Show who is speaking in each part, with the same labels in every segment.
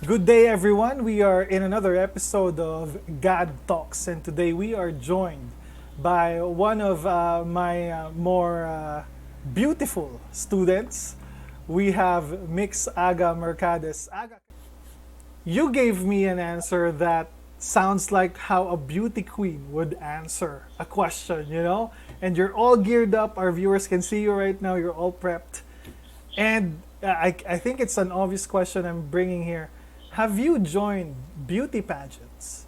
Speaker 1: Good day, everyone. We are in another episode of God Talks, and today we are joined by one of my more beautiful students. We have Mix Aga Mercades. Aga, you gave me an answer that sounds like how a beauty queen would answer a question, And you're all geared up. Our viewers can see you right now. You're all prepped. And I think it's an obvious question I'm bringing here. Have you joined beauty pageants?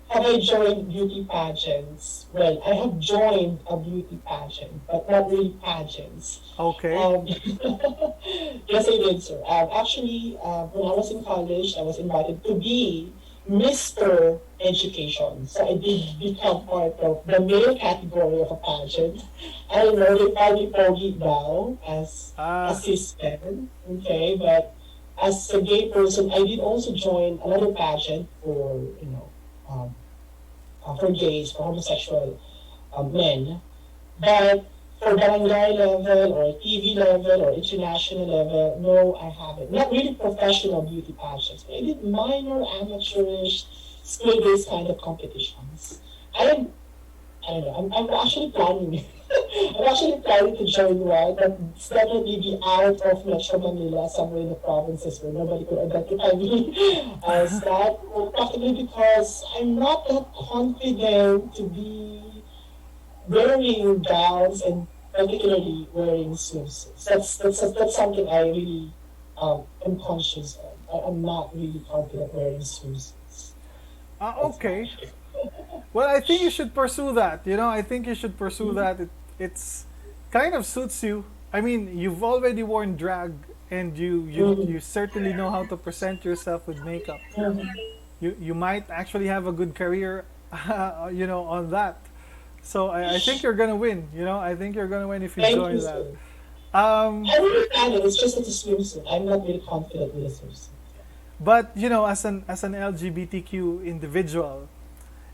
Speaker 2: Have I joined beauty pageants? Well, I have joined a beauty pageant, but not really pageants.
Speaker 1: Okay.
Speaker 2: Um, yes, I did, sir. When I was in college, I was invited to be Mr. Education. So I did become part of the male category of a pageant. I don't know, they probably pogied now as
Speaker 1: Ah,
Speaker 2: assistant, okay, but as a gay person, I did also join another pageant for, um, for gays, for homosexual men. But for barangay level or TV level or international level, no, I haven't. Not really professional beauty pageants. I did minor amateurish school days kind of competitions. I am I don't know. I'm actually planning. I'm actually planning to join one, but it's definitely be out of Metro Manila, somewhere in the provinces where nobody could identify me as that. Or possibly because I'm not that confident to be wearing gowns and particularly wearing swimsuits. That's something I really am conscious of. I'm not really confident wearing swimsuits. That's
Speaker 1: okay. Well, I think you should pursue that. I think you should pursue that. It's kind of suits you. I mean, you've already worn drag, and you certainly know how to present yourself with makeup. You might actually have a good career, on that. So I think you're gonna win. I think you're gonna win if you
Speaker 2: Thank you,
Speaker 1: join that.
Speaker 2: sir.
Speaker 1: Um,
Speaker 2: I really can. It's just that a swimsuit. I'm not really confident with a swimsuit.
Speaker 1: but as an LGBTQ individual,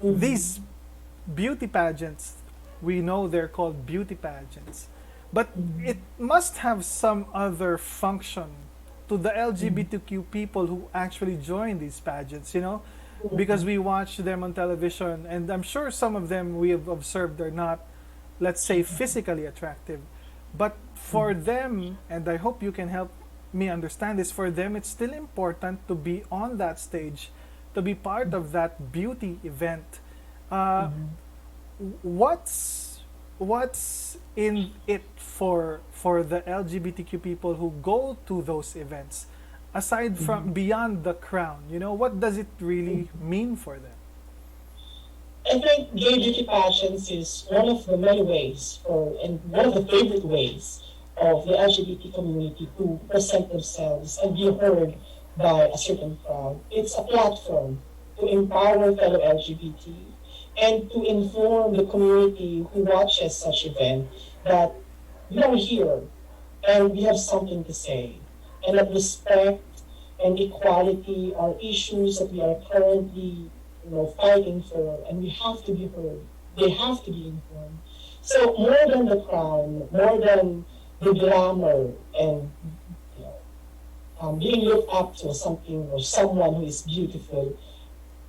Speaker 2: Mm-hmm.
Speaker 1: these beauty pageants, we know they're called beauty pageants, but
Speaker 2: Mm-hmm.
Speaker 1: it must have some other function to the
Speaker 2: Mm-hmm.
Speaker 1: LGBTQ people who actually join these pageants, because
Speaker 2: Mm-hmm.
Speaker 1: we watch them on television, and I'm sure some of them we have observed are not, let's say, physically attractive. But for them, and I hope you can help me understand this, for them, it's still important to be on that stage, to be part of that beauty event. Uh,
Speaker 2: Mm-hmm.
Speaker 1: what's in it for the LGBTQ people who go to those events, aside
Speaker 2: Mm-hmm.
Speaker 1: from beyond the crown? What does it really mean for them?
Speaker 2: I think gay beauty pageants is one of the many ways, and one of the favorite ways of the LGBT community to present themselves and be heard by a certain crowd. It's a platform to empower fellow LGBT and to inform the community who watches such event that we are here and we have something to say, and that respect and equality are issues that we are currently, fighting for, and we have to be heard. They have to be informed. So more than the crown, more than the glamour and, you know, being looked up to as something or someone who is beautiful,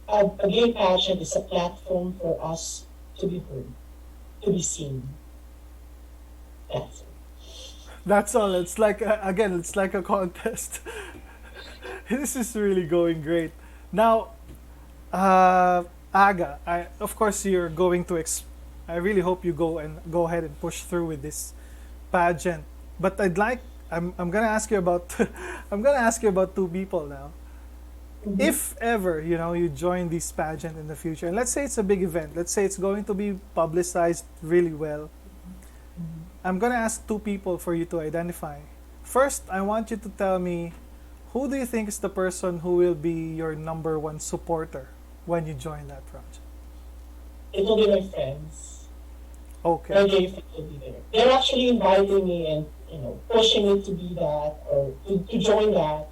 Speaker 2: a gay pageant is a platform for us to be heard, to be seen. That's it.
Speaker 1: That's all. It's like again, it's like a contest. This is really going great. Now, Aga, of course you're going to. I really hope you go ahead and push through with this pageant. But I'm gonna ask you about I'm gonna ask you about two people now.
Speaker 2: Mm-hmm.
Speaker 1: If ever you join this pageant in the future, and let's say it's a big event, let's say it's going to be publicized really well, I'm gonna ask two people for you to identify. First, I want you to tell me, who do you think is the person who will be your number one supporter when you join that project?
Speaker 2: It will be my friends. My
Speaker 1: Okay.
Speaker 2: gay friends will be there. They're actually inviting me and pushing me to be that or to join that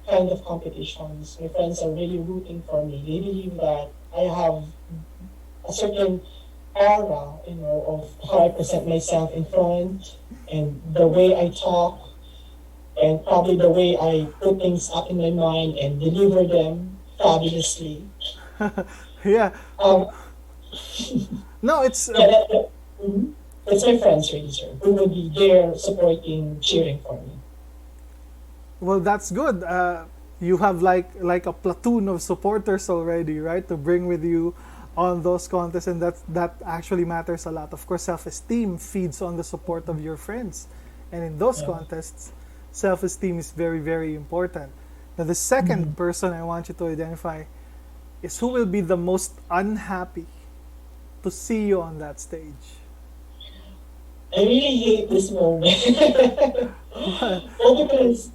Speaker 2: kind of competitions. My friends are really rooting for me. They believe that I have a certain aura, of how I present myself in front and the way I talk and probably the way I put things up in my mind and deliver them fabulously.
Speaker 1: Yeah.
Speaker 2: Um,
Speaker 1: No, it's
Speaker 2: yeah, mhm. That's my friends really, sir, who will be there supporting, cheering for me.
Speaker 1: well, that's good. You have like a platoon of supporters already, right? To bring with you on those contests, and that actually matters a lot. Of course, self-esteem feeds on the support of your friends, and in those
Speaker 2: Yeah.
Speaker 1: contests, self-esteem is very very important. Now, the second
Speaker 2: Mhm.
Speaker 1: person I want you to identify is who will be the most unhappy to see you on that stage.
Speaker 2: I really hate this moment. Well, because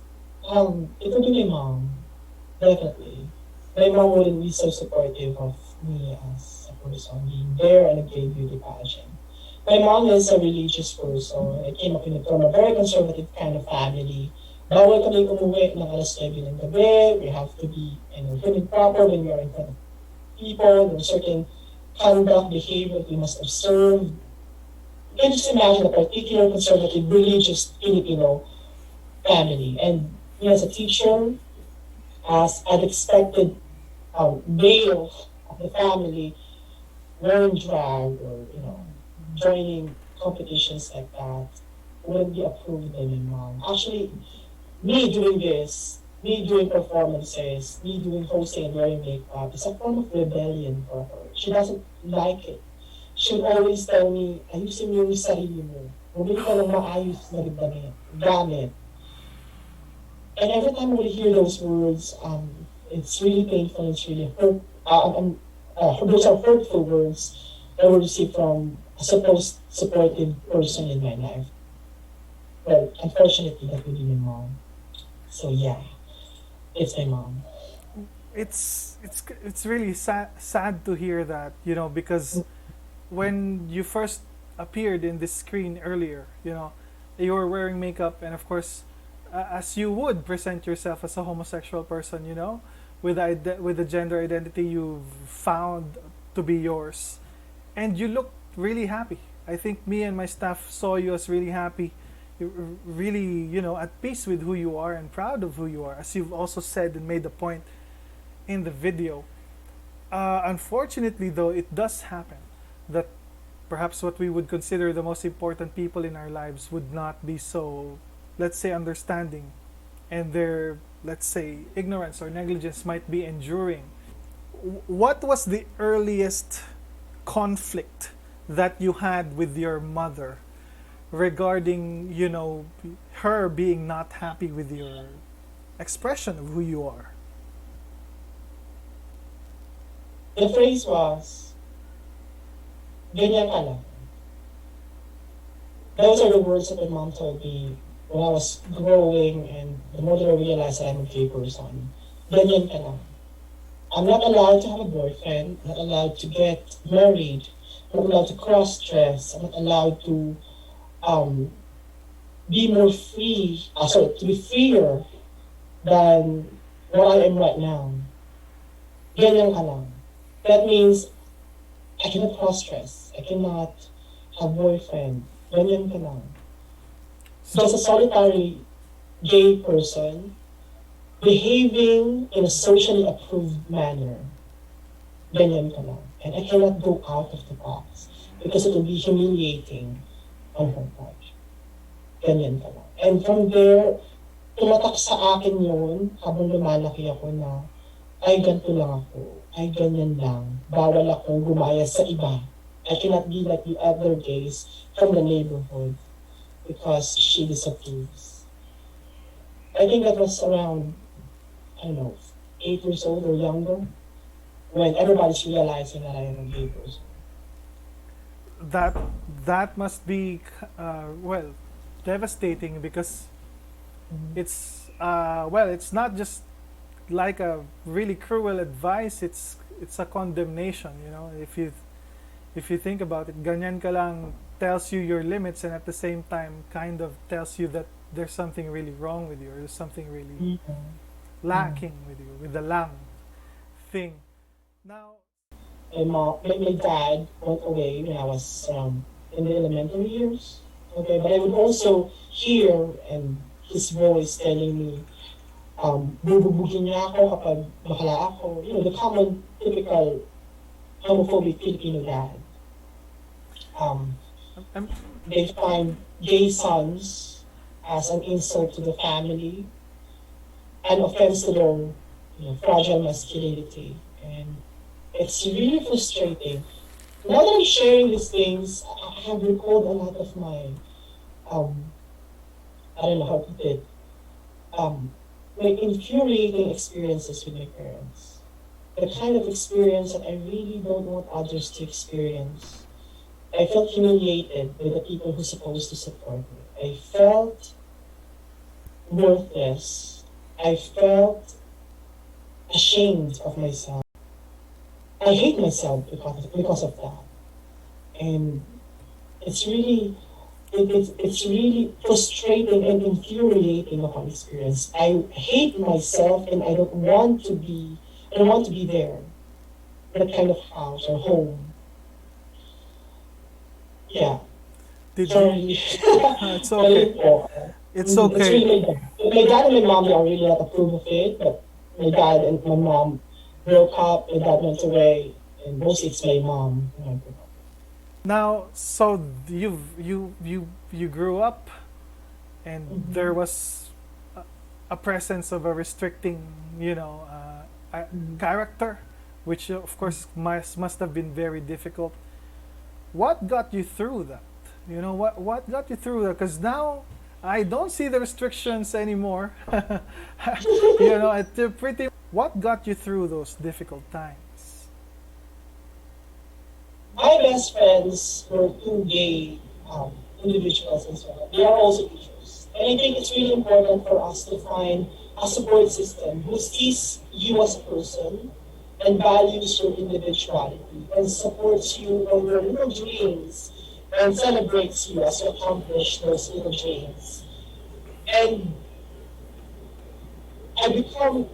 Speaker 2: it would be my mom, definitely. My mom wouldn't be so supportive of me as a person being there and a gay beauty pageant. My mom is a religious person. I came up from a very conservative kind of family. Bawal kami umuwi ng alas 9 ng gabi. We have to be, prim and proper when we are in front of people. There are certain conduct, behavior that we must observe. You can just imagine a particular conservative religious Filipino family. And me as a teacher, as an expected male of the family, wearing drag or, joining competitions like that wouldn't be approved by my mom. Actually, me doing this, me doing performances, me doing hosting and wearing makeup is a form of rebellion for her. She doesn't like it. She would always tell me, ayusin mo yung sarili mo. Bumili ka ng maayos na damit, gamit. And every time I would hear those words, it's really painful, it's really hurt. Those are hurtful words I would receive from a supposed supportive person in my life. Well, unfortunately, that would be my mom. So yeah, it's my mom.
Speaker 1: It's really sad to hear that, because when you first appeared in this screen earlier, you were wearing makeup, and of course, as you would present yourself as a homosexual person, with the gender identity you've found to be yours, and you looked really happy. I think me and my staff saw you as really happy, really, at peace with who you are and proud of who you are, as you've also said and made the point in the video. Unfortunately, though, it does happen that perhaps what we would consider the most important people in our lives would not be so, let's say, understanding, and their, let's say, ignorance or negligence might be enduring. What was the earliest conflict that you had with your mother regarding, her being not happy with your expression of who you are?
Speaker 2: The phrase was, ganyan ka lang. Those are the words that my mom told me when I was growing and the more that I realized that I'm a gay person. Ganyan ka lang. I'm not allowed to have a boyfriend. I'm not allowed to get married. I'm not allowed to cross-dress. I'm not allowed to um, be more free, to be freer than what I am right now. Ganyan ka lang. That means I cannot cross-dress. I cannot have boyfriend. Ganyan ka lang. Just a
Speaker 1: So,
Speaker 2: solitary gay person behaving in a socially approved manner. Ganyan ka lang. And I cannot go out of the box because it will be humiliating on her part. Ganyan ka lang. And from there, tumatak sa akin yun habang lumalaki ako na ay ganito lang ako, ay ganyan lang, bawal akong gumaya sa iba. I cannot be like the other gays from the neighborhood because she disapproves. I think that was around, I don't know, 8 years old or younger when everybody's realizing that I am a gay person.
Speaker 1: that that must be, well, devastating, because
Speaker 2: Mhm.
Speaker 1: it's not just like a really cruel advice. It's a condemnation. If you think about it, ganyan ka lang tells you your limits, and at the same time kind of tells you that there's something really wrong with you, or there's something really
Speaker 2: Mhm. Mhm.
Speaker 1: lacking with you, with the lang thing. Now,
Speaker 2: My dad went away when I was in the elementary years. Okay, but I would also hear and his voice telling me, bububugin niya ako kapag bakla ako. You know, the common, typical homophobic Filipino dad. Um,
Speaker 1: I'm,
Speaker 2: they find gay sons as an insult to the family, an offense to their fragile masculinity. And it's really frustrating. Now that I'm sharing these things, I have recalled a lot of my, um, I don't know how to put it, um, my infuriating experiences with my parents. The kind of experience that I really don't want others to experience. I felt humiliated by the people who are supposed to support me. I felt worthless. I felt ashamed of myself. I hate myself because of that. And it's really it's really frustrating and infuriating of an experience. I hate myself and I don't want to be there. That kind of house or home. Yeah.
Speaker 1: did you?
Speaker 2: Sorry.
Speaker 1: It's
Speaker 2: But
Speaker 1: okay. It's
Speaker 2: it's
Speaker 1: okay.
Speaker 2: really my dad. My dad and my mom don't really not approve of it, but my dad and my mom broke up, my dad went away, and mostly it's my mom who I broke up.
Speaker 1: Now, so you grew up, and there
Speaker 2: Mm-hmm.
Speaker 1: was a presence of a restricting, a character, which of course must have been very difficult. What got you through that? What got you through that? Because now I don't see the restrictions anymore. It's pretty. What got you through those difficult times?
Speaker 2: My best friends were two gay individuals as well. They are also teachers. And I think it's really important for us to find a support system who sees you as a person and values your individuality and supports you on your little dreams and celebrates you as you accomplish those little dreams. And I become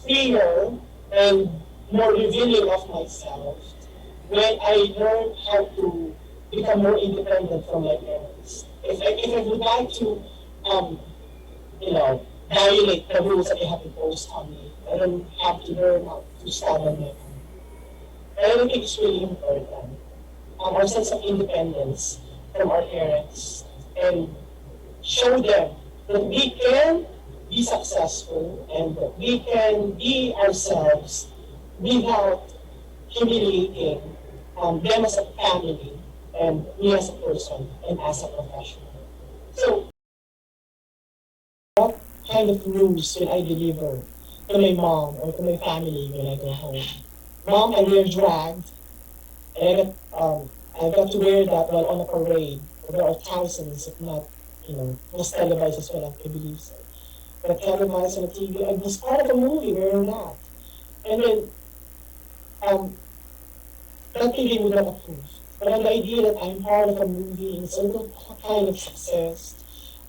Speaker 2: freer and more revealing of myself when I learn how to become more independent from my parents. If I would like to, um, violate the rules that they have imposed on me, I don't have to learn how to stand on my own. And I don't think it's really important. Our sense of independence from our parents and show them that we can be successful and that we can be ourselves without humiliating them as a family and me as a person and as a professional. So, what kind of news will I deliver to my mom or to my family when I go home? Mom, I wear drag, and I got to wear that while on a parade. There are thousands, if not, it was televised as well, I believe so. But televised on the TV, I was part of a movie wearing that. And then um, that TV would not approve. But on the idea that I'm part of a movie and it's a little kind of success,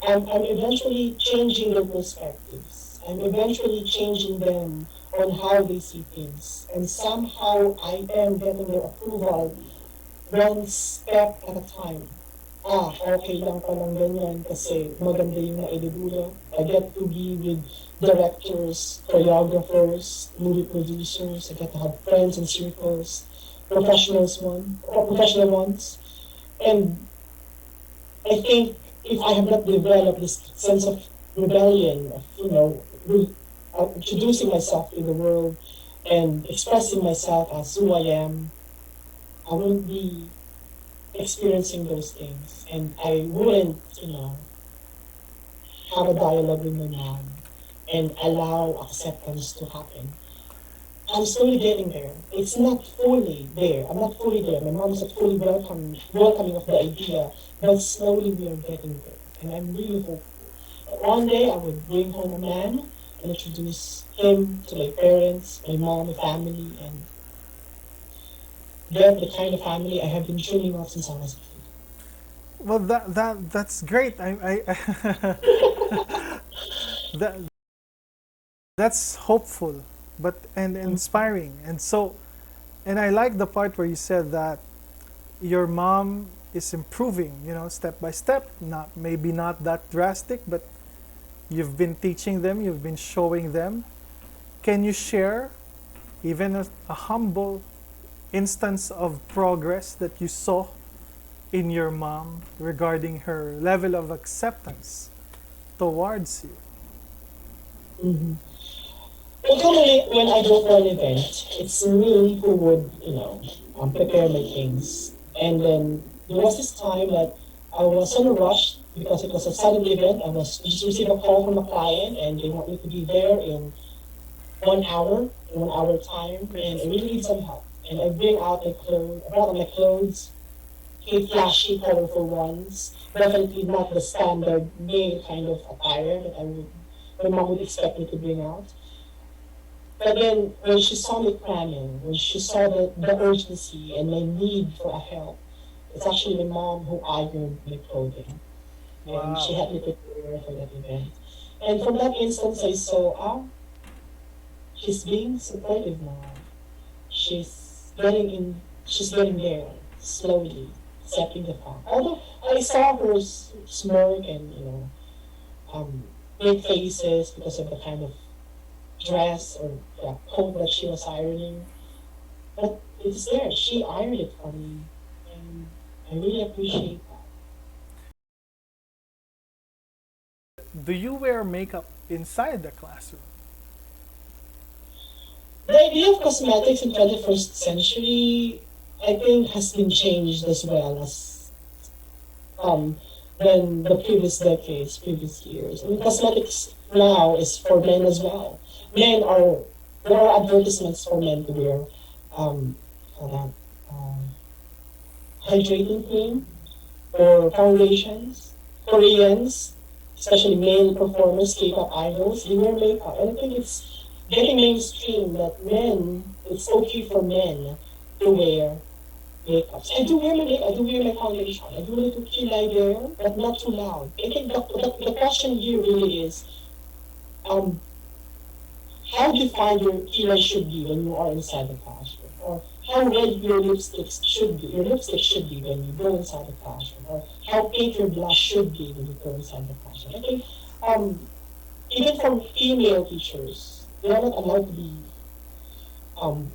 Speaker 2: I'm eventually changing their perspectives. I'm eventually changing them on how they see things. And somehow I am getting their approval one step at a time. Okay lang palang ganyan kasi maganda yung naidudula. I get to be with directors, choreographers, movie producers. I get to have friends and circles, professional ones. And I think if I have not developed this sense of rebellion, of, introducing myself in the world and expressing myself as who I am, I wouldn't be experiencing those things. And I wouldn't, have a dialogue with my mom and allow acceptance to happen. I'm slowly getting there. It's not fully there. I'm not fully there. My mom's not fully welcoming of the idea, but slowly we are getting there. And I'm really hopeful that one day I would bring home a man and introduce him to my parents, my mom, my family, and get the kind of family I have been dreaming of since I was a kid.
Speaker 1: Well, that's great. That that's hopeful, but and inspiring. And I like the part where you said that your mom is improving, step by step. Not maybe not that drastic, but You've been teaching them, you've been showing them. Can you share even a humble instance of progress that you saw in your mom regarding her level of acceptance towards you?
Speaker 2: Mm-hmm. Well, normally when I go for an event, it's me who would, prepare my things. And then there was this time that I was in a rush because it was a sudden event. I just received a call from a client and they want me to be there in 1 hour, in 1 hour time, and I really need some help. And I bring out my clothes, I brought out my clothes, cute, flashy, colorful ones. Definitely not the standard male kind of attire that my mom would expect me to bring out. But then when she saw me cramming, when she saw the urgency and my need for a help, it's actually my mom who ironed my clothing. And she
Speaker 1: Wow.
Speaker 2: helped me prepare for that event. And from that instance, I saw, she's being supportive now. She's getting there slowly, accepting the fact. Although I saw her smirk and, um, make faces because of the kind of dress or coat that she was ironing. But it's there. She ironed it for me. And I really appreciate that.
Speaker 1: Do you wear makeup inside the classroom?
Speaker 2: The idea of cosmetics in 21st century, I think, has been changed as well as um, than the previous decades, previous years. I mean, cosmetics now is for men as well. Men are There are advertisements for men to wear um, call that, hydrating cream or foundations. Koreans, especially male performers, K-pop idols, they wear makeup. And I think it's getting mainstream that it's okay for men to wear makeup. So I do wear my makeup, I do wear my foundation. I do a little kilay there, but not too loud. I think the question here really is, um, how defined your kilay should be when you are inside the classroom, or how red your lipstick should be when you go inside the classroom, or how pink your blush should be when you go inside the classroom. I think um, even from female teachers, um,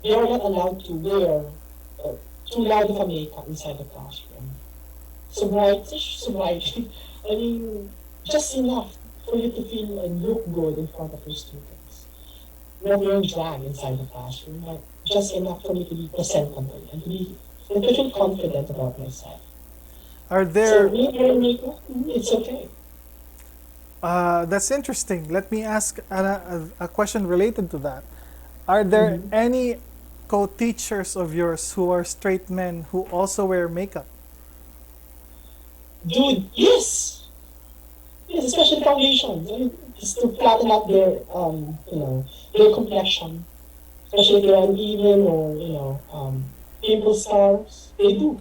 Speaker 2: they are not allowed to wear too loud of a makeup inside the classroom. So bright. I mean, just enough for you to feel and look good in front of your students. Not wearing drag inside the classroom, but just enough for me to be presentable and to feel confident about myself.
Speaker 1: Are
Speaker 2: So
Speaker 1: there,
Speaker 2: me wearing makeup, it's okay.
Speaker 1: that's interesting. Let me ask a question related to that. Are there
Speaker 2: Mm-hmm.
Speaker 1: any co teachers of yours who are straight men who also wear makeup?
Speaker 2: Dude, yes, yes, especially foundations. I mean, just to flatten up their complexion, especially if they're uneven or pimple scars. They do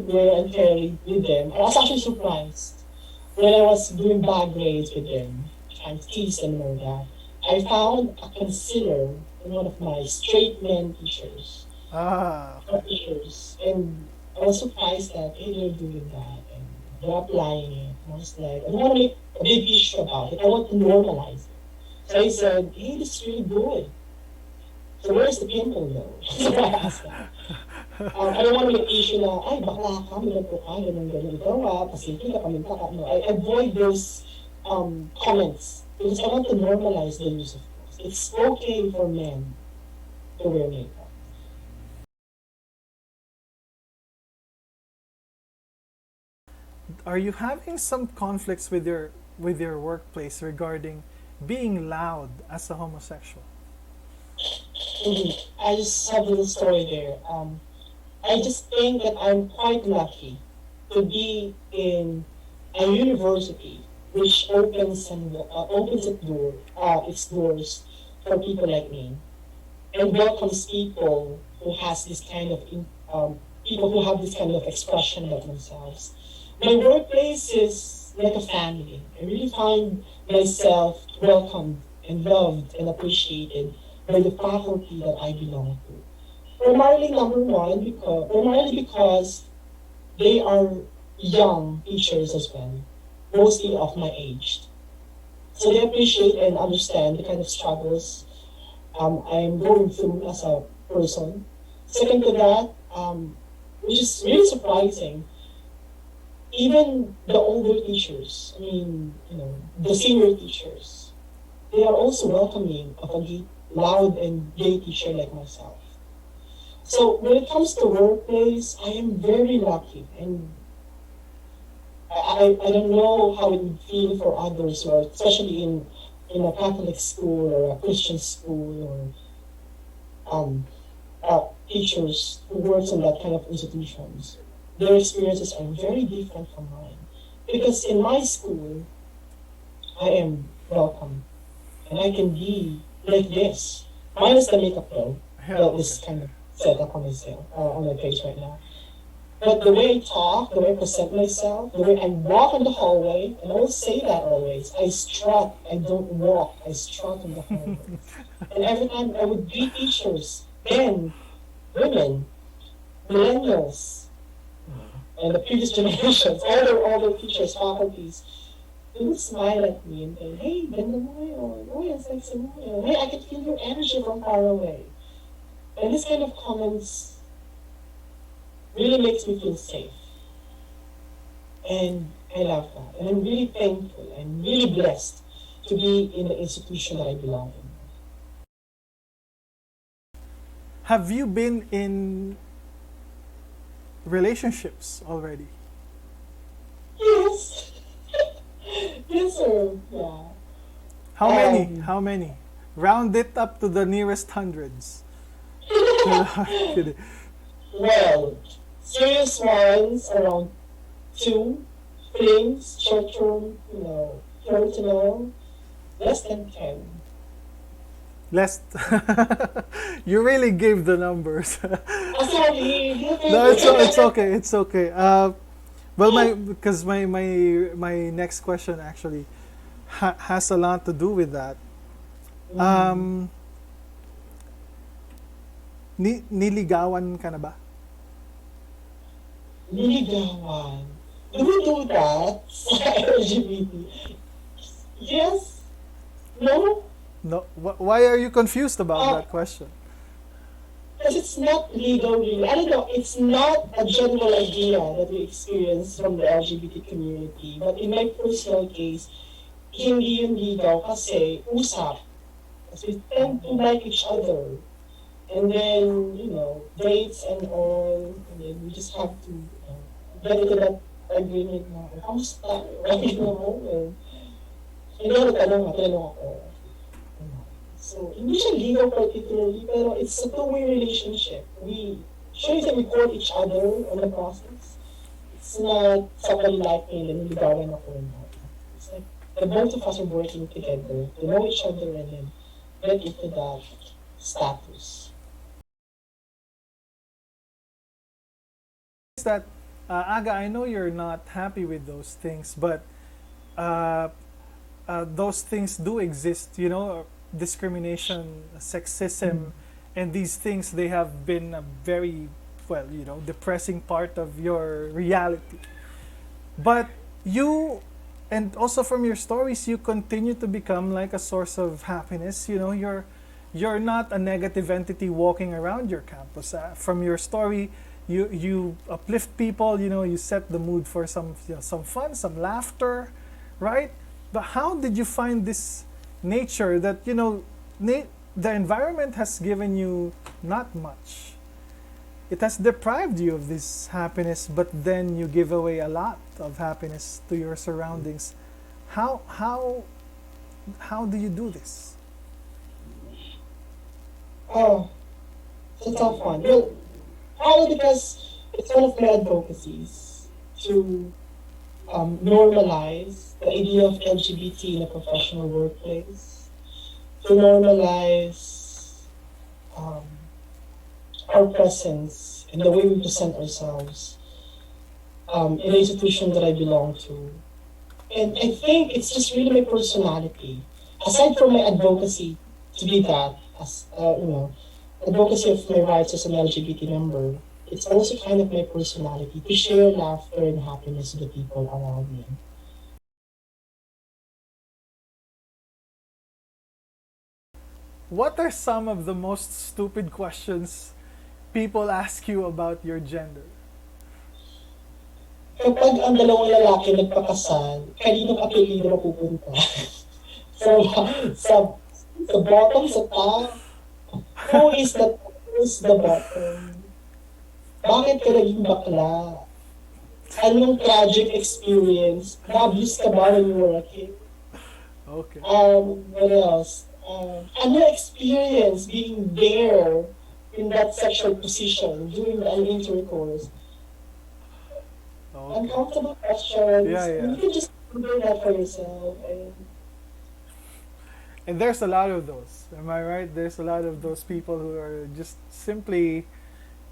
Speaker 2: wear and carry with them. I was actually surprised when I was doing bad grades with them, trying to tease them and all that. I found a concealer in one of my straight men
Speaker 1: Ah, okay.
Speaker 2: teachers, and I was surprised that hey, they're doing that and they're applying it. And I was like, I don't want to make a big issue about it. I want to normalize it. So I said, hey, this is really good. So where's the pimple though? So I asked that. I don't want to make issue na, ay, bakla ka, minagpo ka, ganun, ganun. Ikaw pasimple ka, paminta ka. No, I avoid those comments because I want to normalize the use of force. It's okay for men to wear makeup.
Speaker 1: Are you having some conflicts with your workplace regarding being loud as a homosexual?
Speaker 2: Mhm. I just have a little story there. I just think that I'm quite lucky to be in a university which opens its doors for people like me and welcomes people who have this kind of expression about themselves. My workplace is like a family. I really find myself welcomed and loved and appreciated by the faculty that I belong to. Primarily because they are young teachers as well, mostly of my age. So they appreciate and understand the kind of struggles I'm going through as a person. Second to that, which is really surprising, even the older teachers, I mean, the senior teachers, they are also welcoming of a loud and gay teacher like myself. So when it comes to workplace, I am very lucky, and I don't know how it would feel for others, or especially in a Catholic school or a Christian school or teachers who works in that kind of institutions. Their experiences are very different from mine. Because in my school, I am welcome and I can be like this. Minus the makeup though.
Speaker 1: Yeah,
Speaker 2: That
Speaker 1: okay.
Speaker 2: is kind of set up on myself, on my page right now. But the way I talk, the way I present myself, the way I walk in the hallway, and I will say that always, I strut, I don't walk, I strut in the hallway. And every time I would greet teachers, men, women, millennials, and the previous generations, all the teachers, faculties, they would smile at me and say, hey, ganda mo ngayon. Oh, yan, sexy mo ngayon. Hey, I can feel your energy from far away. And this kind of comments really makes me feel safe. And I love that. And I'm really thankful and really blessed to be in the institution that I belong in.
Speaker 1: Have you been in relationships already?
Speaker 2: Yes. Yes, sir. Yeah.
Speaker 1: How many? How many? Round it up to the nearest hundreds. Kidding.
Speaker 2: Well, serious ones around two, flings, short term, personal, less than 10.
Speaker 1: Less. You really gave the numbers.
Speaker 2: Oh, sorry.
Speaker 1: No, it's okay. It's okay. Well, because my next question actually has a lot to do with that.
Speaker 2: Mm.
Speaker 1: Um, niligawan ka na ba?
Speaker 2: Niligawan. Do we do that sa LGBT? Yes? No?
Speaker 1: No. Why are you confused about
Speaker 2: Uh,
Speaker 1: that question?
Speaker 2: because it's not legal really. I don't know, it's not a general idea that we experience from the LGBT community. But in my personal case, hindi yun legal kasi usap. Kasi we tend to like each other. And then, dates and all. And then we just have to get into that agreement na, kamusta? And hindi ako tinanong ako. So, hindi siya legal particularly, pero it's a two-way relationship. Sure that we court each other on the process. It's not somebody like me, then ligawan ako and all. It's like, the both of us are working together to know each other and then get into that status.
Speaker 1: Is that Aga? I know you're not happy with those things, but uh, those things do exist. You know, discrimination, sexism, and these things they have been a very depressing part of your reality. But you, and also from your stories, you continue to become like a source of happiness. You know, you're not a negative entity walking around your campus. From your story, you uplift people. You know, you set the mood for some fun, some laughter, right? But how did you find this nature that the environment has given you not much? It has deprived you of this happiness, but then you give away a lot of happiness to your surroundings. How how how do you do this?
Speaker 2: Oh, it's a tough one. Well, probably because it's one of my advocacies to normalize the idea of LGBT in a professional workplace, to normalize um, our presence and the way we present ourselves in the institution that I belong to. And I think it's just really my personality. Aside from my advocacy to be that, as advocacy of my rights as an LGBT member, it's also kind of my personality to share laughter and happiness with the people around me.
Speaker 1: What are some of the most stupid questions people ask you about your gender?
Speaker 2: Kapag ang dalawang lalaki nagpakasal, kaninong apelido mapupunta? sa, sa, sa bottom, sa top, who is the top, who is the bottom? Bakit ka naging bakla? Anong tragic experience? Na-abuse ka ba when you were a kid?
Speaker 1: Okay.
Speaker 2: What else? Ano experience being there in that sexual position during an intercourse?
Speaker 1: Okay.
Speaker 2: Uncomfortable questions.
Speaker 1: Yeah, yeah.
Speaker 2: You can just figure that for yourself.
Speaker 1: And there's a lot of those. Am I right? There's a lot of those people who are just simply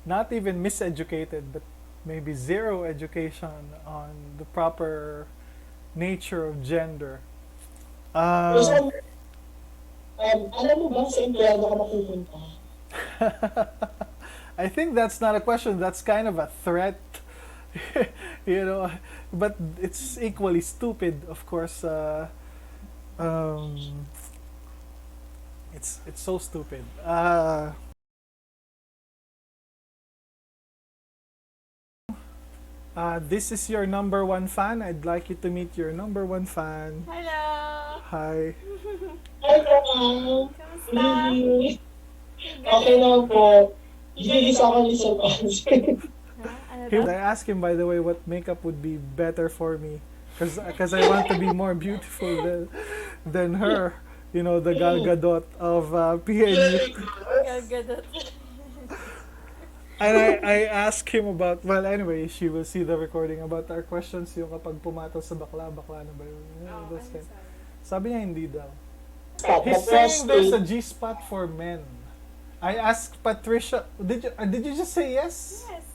Speaker 1: not even miseducated, but maybe zero education on the proper nature of gender.
Speaker 2: There's alam mo ba sa empleyado ka mapupunta?
Speaker 1: I think that's not a question. That's kind of a threat, you know. But it's equally stupid, of course. Um, it's so stupid. This is your number one fan. I'd like you to meet your number one fan.
Speaker 3: Hello!
Speaker 1: Hi.
Speaker 2: Hi, Ma'am.
Speaker 3: Kamusta?
Speaker 2: Okay naman po. Gigilis ako ni Sir Pans.
Speaker 3: Ha? Ano daw?
Speaker 1: I asked him, by the way, what makeup would be better for me, because I want to be more beautiful than her. You know, the Gal Gadot of PNU.
Speaker 3: Gagadot.
Speaker 1: And I asked him about, well, anyway, she will see the recording about our questions, yung kapag pumatol sa bakla, bakla na ba yun?
Speaker 3: Oh,
Speaker 1: Those
Speaker 3: I'm
Speaker 1: kind.
Speaker 3: sorry.
Speaker 1: Sabi niya hindi daw.
Speaker 2: The
Speaker 1: He's
Speaker 2: first
Speaker 1: saying there's a
Speaker 2: thing,
Speaker 1: G-spot for men. I asked Patricia, did you just say yes?
Speaker 3: Yes.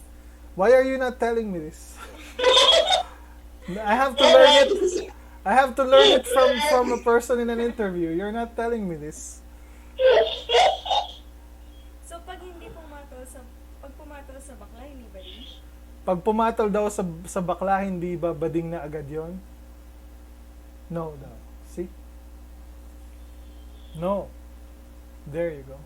Speaker 1: Why are you not telling me this? I have to learn it. I have to learn it from a person in an interview. You're not telling me this.
Speaker 3: So, pag pumatol sa bakla, hindi ba rin?
Speaker 1: Pag pumatol daw sa bakla, hindi ba bading na agad yon? No daw. See? No. There you go.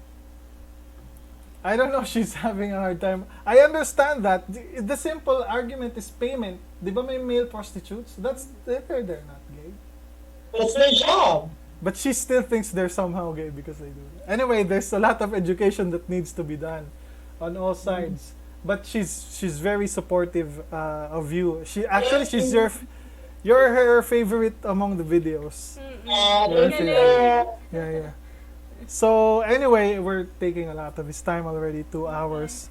Speaker 1: I don't know, she's having a hard time. I understand that. The simple argument is payment. Di ba may male prostitutes? They're not gay.
Speaker 2: that's their job.
Speaker 1: But she still thinks they're somehow gay because they do that. Anyway, there's a lot of education that needs to be done on all sides. But she's very supportive of you. She's you're her favorite among the videos. Your favorite. Yeah, yeah. So anyway, we're taking a lot of his time already, 2 hours.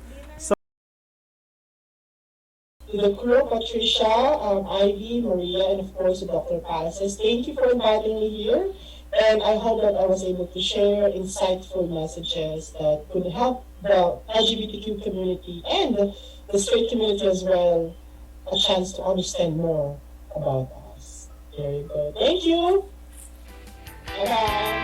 Speaker 2: To the crew, Patricia, Ivy, Maria, and of course Dr. Palaces. Thank you for inviting me here. And I hope that I was able to share insightful messages that could help the LGBTQ community and the straight community as well a chance to understand more about us. Very good. Thank you. Bye-bye.